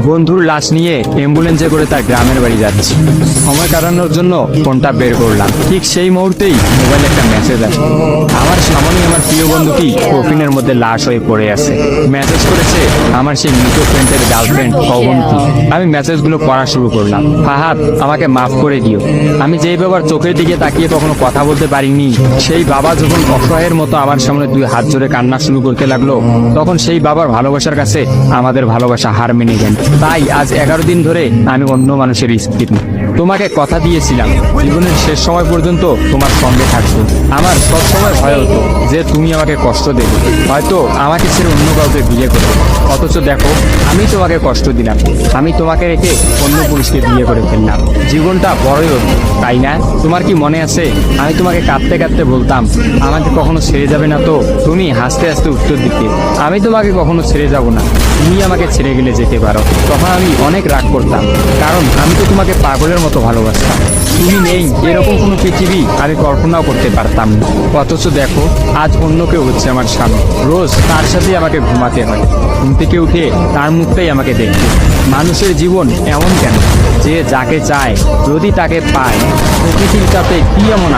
বন্ধুর লাশ নিয়ে অ্যাম্বুলেন্সে করে তার গ্রামের বাড়ি যাচ্ছি। সময় কাটানোর জন্য ফোনটা বের করলাম। ঠিক সেই মুহূর্তেই মোবাইলে একটা মেসেজ আসে। আমার সামনে আমার প্রিয় বন্ধুটি কফিনের মধ্যে লাশ হয়ে পড়ে আছে। মেসেজ করেছে আমার সেই মৃত ফ্রেন্ডের গার্লফ্রেন্ড অবন্তী। আমি মেসেজগুলো পড়া শুরু করলাম। ফাহাদ, আমাকে মাফ করে দিও। আমি যেই বাবার চোখের দিকে তাকিয়ে কখনো কথা বলতে পারিনি, সেই বাবা যখন অসহায়ের মতো আমার সামনে দুই হাত জোরে কান্না শুরু করতে লাগলো, তখন সেই বাবার ভালোবাসার কাছে আমাদের ভালোবাসা হার মেনে গেল। তাই আজ 11 দিন ধরে আমি অন্য মানুষের স্ত্রী। তোমাকে কথা দিয়েছিলাম জীবনের শেষ সময় পর্যন্ত তোমার সঙ্গে থাকবো। আমার সবসময় ভয় হতো যে তুমি আমাকে কষ্ট দেবে, হয়তো আমাকে ছেড়ে অন্য কাউকে বিয়ে করবে। অথচ দেখো, আমি তোমাকে কষ্ট দিলাম, আমি তোমাকে রেখে অন্য পুরুষকে বিয়ে করে ফেললাম। জীবনটা বড়ই হতো, তাই না? তোমার কি মনে আছে আমি তোমাকে কাঁদতে কাঁদতে বলতাম আমাকে কখনো ছেড়ে যাবে না? তো তুমি হাসতে হাসতে উত্তর দিতে আমি তোমাকে কখনো ছেড়ে যাব না, তুমি আমাকে ছেড়ে গেলে যেতে পারো। তখন আমি অনেক রাগ করতাম, কারণ আমি তো তোমাকে পাগলের মতো ভালোবাসতাম। তুমি নেই এরকম কোনো পৃথিবী আমি কল্পনাও করতে পারতাম না। অথচ দেখো, আজ অন্য কেউ হচ্ছে আমার স্বামী। রোজ তার সাথে আমাকে ঘুমাতে হয়, ঘুম থেকে উঠে তার মুখটাই আমাকে দেখতে। মানুষের জীবন এমন কেন যে যাকে চায় যদি তাকে পায়, প্রকৃতির সাথে কি এমন